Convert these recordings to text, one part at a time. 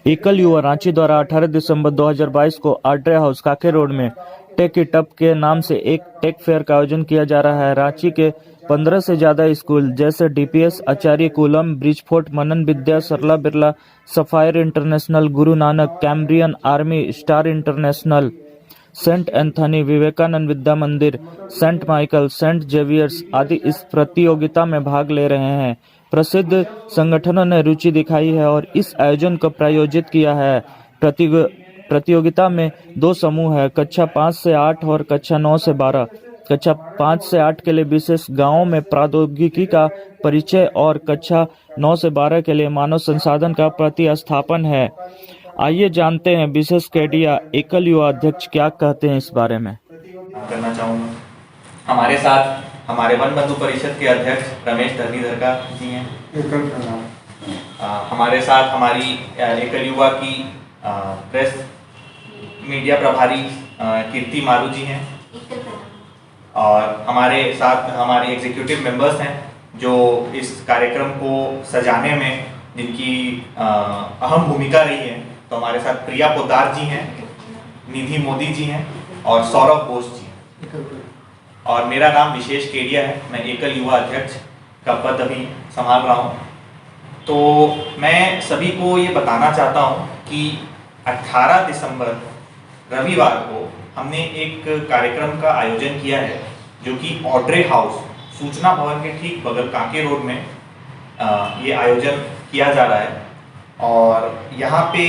एकल युवा रांची द्वारा 18 दिसंबर 2022 को आड्रे हाउस काके रोड में टेक इट अप के नाम से एक टेक फेयर का आयोजन किया जा रहा है। रांची के 15 से ज्यादा स्कूल जैसे DPS, Acharya Kulam, Bridgeford, Manan Vidya, Sarla Birla, sapphire international, Guru Nanak, Cambrian, army, star international, saint Anthony, Vivekananda Vidya Mandir, saint Michael, Saint Xavier's आदि इस प्रतियोगिता में भाग ले रहे हैं। प्रसिद्ध संगठनों ने रुचि दिखाई है और इस आयोजन को प्रायोजित किया है। प्रतियोगिता में 2 समूह है, कक्षा 5 से 8 और कक्षा 9 से 12। कक्षा 5 से 8 के लिए विशेष गांवों में प्रौद्योगिकी का परिचय और कक्षा 9 से 12 के लिए मानव संसाधन का प्रतिस्थापन है। आइए जानते हैं विशेष केडिया एकल युवा अध्यक्ष क्या कहते हैं इस बारे में। करना चाहूँगा। हमारे साथ हमारे वन बंधु परिषद के अध्यक्ष रमेश धरणीधर जी हैं। हमारे साथ हमारी एकल युवा की प्रेस मीडिया प्रभारी कीर्ति मारू जी हैं और हमारे साथ हमारे एग्जीक्यूटिव मेंबर्स हैं जो इस कार्यक्रम को सजाने में जिनकी अहम भूमिका रही है। तो हमारे साथ प्रिया पोद्दार जी हैं, निधि मोदी जी हैं और सौरभ बोस जी हैं और मेरा नाम विशेष केडिया है। मैं एकल युवा अध्यक्ष का पद अभी संभाल रहा हूँ। तो मैं सभी को ये बताना चाहता हूँ कि 18 दिसंबर रविवार को हमने एक कार्यक्रम का आयोजन किया है जो कि आड्रे हाउस सूचना भवन के ठीक बगल कांके रोड में ये आयोजन किया जा रहा है। और यहाँ पे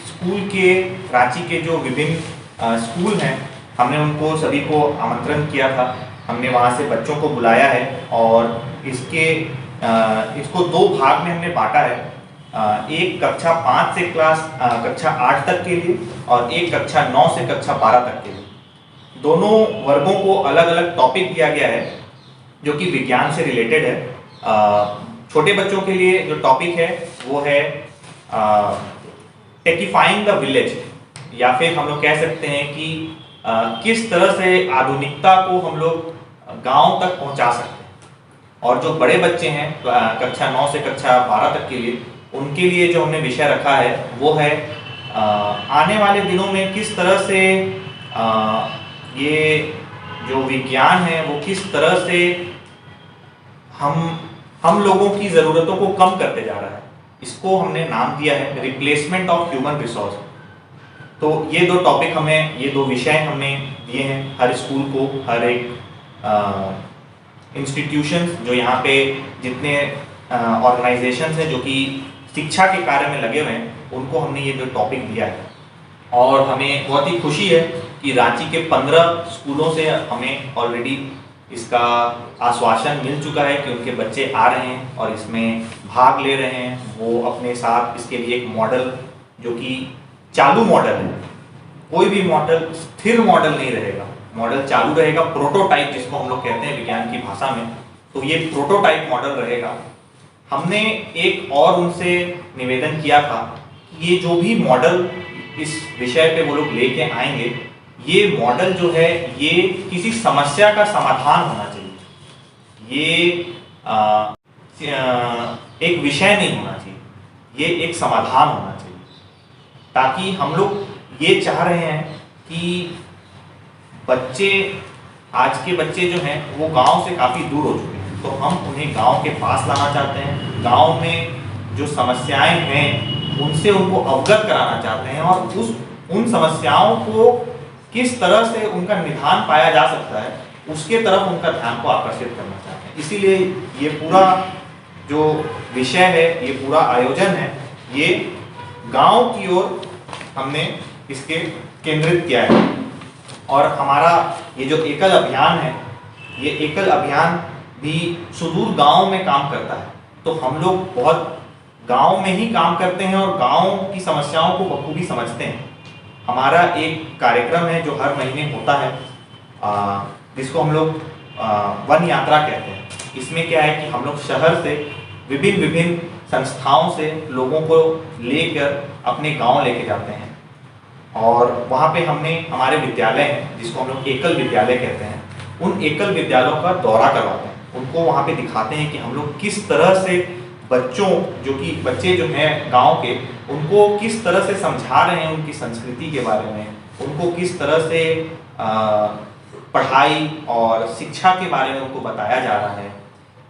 स्कूल के रांची के जो विभिन्न स्कूल हैं हमने उनको सभी को आमंत्रण किया था। हमने वहाँ से बच्चों को बुलाया है और इसको 2 भाग में हमने बांटा है। एक कक्षा 5 से कक्षा 8 तक के लिए और एक कक्षा 9 से कक्षा 12 तक के लिए। दोनों वर्गों को अलग अलग टॉपिक दिया गया है जो कि विज्ञान से रिलेटेड है। छोटे बच्चों के लिए जो टॉपिक है वो है टेकिफाइंग द विलेज, या फिर हम लोग कह सकते हैं कि किस तरह से आधुनिकता को हम लोग गांव तक पहुंचा सकते हैं। और जो बड़े बच्चे हैं कक्षा 9 से कक्षा 12 तक के लिए, उनके लिए जो हमने विषय रखा है वो है आने वाले दिनों में किस तरह से ये जो विज्ञान है वो किस तरह से हम लोगों की ज़रूरतों को कम करते जा रहा है। इसको हमने नाम दिया है रिप्लेसमेंट ऑफ ह्यूमन रिसोर्स। तो ये 2 टॉपिक हमें, ये 2 विषय हमने दिए हैं हर स्कूल को, हर एक इंस्टीट्यूशंस जो यहाँ पे जितने ऑर्गेनाइजेशंस हैं जो कि शिक्षा के कार्य में लगे हुए हैं, उनको हमने ये 2 टॉपिक दिया है। और हमें बहुत ही खुशी है कि रांची के 15 स्कूलों से हमें ऑलरेडी इसका आश्वासन मिल चुका है कि उनके बच्चे आ रहे हैं और इसमें भाग ले रहे हैं। वो अपने साथ इसके लिए एक मॉडल जो कि चालू मॉडल है, कोई भी मॉडल स्थिर मॉडल नहीं रहेगा, मॉडल चालू रहेगा। प्रोटोटाइप जिसको हम लोग कहते हैं विज्ञान की भाषा में, तो ये प्रोटोटाइप मॉडल रहेगा। हमने एक और उनसे निवेदन किया था कि ये जो भी मॉडल इस विषय पे वो लोग लेके आएंगे, ये मॉडल जो है ये किसी समस्या का समाधान होना चाहिए। ये एक विषय नहीं होना चाहिए, ये एक समाधान होना चाहिए। ताकि हम लोग ये चाह रहे हैं कि बच्चे, आज के बच्चे जो हैं वो गांव से काफ़ी दूर हो चुके हैं, तो हम उन्हें गांव के पास लाना चाहते हैं। गांव में जो समस्याएं हैं उनसे उनको अवगत कराना चाहते हैं और उन समस्याओं को किस तरह से उनका निदान पाया जा सकता है उसके तरफ उनका ध्यान को आकर्षित करना चाहते हैं। इसीलिए ये पूरा जो विषय है, ये पूरा आयोजन है, ये गांव की ओर हमने इसके केंद्रित किया है। और हमारा ये जो एकल अभियान है, ये एकल अभियान भी सुदूर गांव में काम करता है। तो हम लोग बहुत गांव में ही काम करते हैं और गांव की समस्याओं को बखूबी समझते हैं। हमारा एक कार्यक्रम है जो हर महीने होता है, जिसको हम लोग वन यात्रा कहते हैं। इसमें क्या है कि हम लोग शहर से विभिन्न संस्थाओं से लोगों को लेकर अपने गांव लेके जाते हैं और वहाँ पे हमने हमारे विद्यालय हैं जिसको हम लोग एकल विद्यालय कहते हैं, उन एकल विद्यालयों का दौरा करवाते हैं, उनको वहाँ पे दिखाते हैं कि हम लोग किस तरह से बच्चों बच्चे जो हैं गांव के, उनको किस तरह से समझा रहे हैं उनकी संस्कृति के बारे में, उनको किस तरह से पढ़ाई और शिक्षा के बारे में उनको बताया जा रहा है,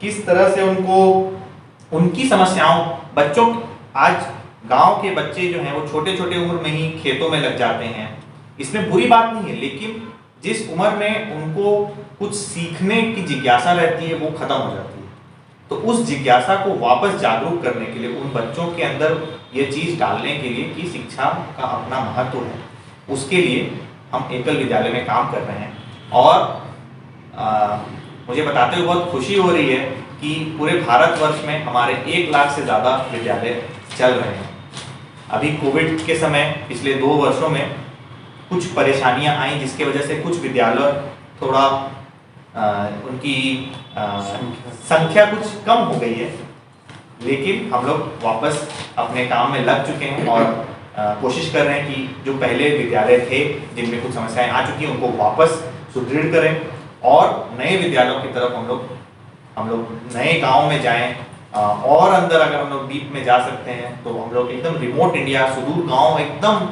किस तरह से उनको उनकी समस्याओं बच्चों आज गांव के बच्चे जो हैं वो छोटे छोटे उम्र में ही खेतों में लग जाते हैं। इसमें बुरी बात नहीं है, लेकिन जिस उम्र में उनको कुछ सीखने की जिज्ञासा रहती है वो खत्म हो जाती है। तो उस जिज्ञासा को वापस जागरूक करने के लिए उन बच्चों के अंदर ये चीज़ डालने के लिए कि शिक्षा का अपना महत्व है, उसके लिए हम एकल विद्यालय में काम कर रहे हैं। और मुझे बताते हुए बहुत खुशी हो रही है कि पूरे भारतवर्ष में हमारे 1 लाख से ज़्यादा विद्यालय चल रहे हैं। अभी कोविड के समय पिछले 2 वर्षों में कुछ परेशानियां आई, जिसके वजह से कुछ विद्यालय थोड़ा उनकी संख्या कुछ कम हो गई है, लेकिन हम लोग वापस अपने काम में लग चुके हैं और कोशिश कर रहे हैं कि जो पहले विद्यालय थे जिनमें कुछ समस्याएं आ चुकी हैं उनको वापस सुदृढ़ करें और नए विद्यालयों की तरफ हम लोग नए गांव में जाएं। और अंदर अगर हम लोग डीप में जा सकते हैं तो हम लोग एकदम रिमोट इंडिया, सुदूर गांव एकदम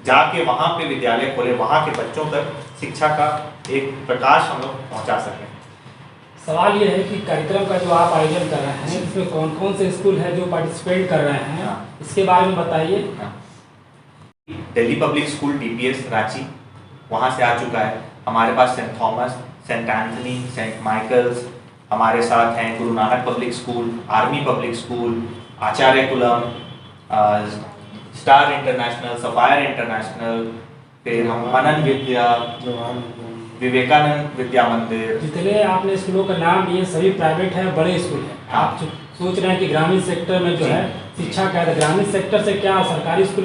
जाके वहाँ पे विद्यालय खोले, वहाँ के बच्चों तक शिक्षा का एक प्रकाश हम लोग पहुँचा सकें। सवाल ये है कि कार्यक्रम का जो आप आयोजन कर रहे हैं इसमें कौन कौन से स्कूल है जो पार्टिसिपेट कर रहे हैं, इसके बारे में बताइए। Delhi public school DPS Ranchi वहाँ से आ चुका है। हमारे पास saint Thomas, saint Anthony, saint Michael's हमारे साथ हैं, Guru Nanak public school, army public school, Acharya Kulam, star international, sapphire international, फिर हम मनन विद्या, विवेकानंद विद्या मंदिर। जितने आपने स्कूलों का नाम लिए सभी प्राइवेट है, बड़े स्कूल हैं। आप सोच रहे हैं कि ग्रामीण सेक्टर में जो है शिक्षा क्या है, ग्रामीण सेक्टर से क्या सरकारी स्कूल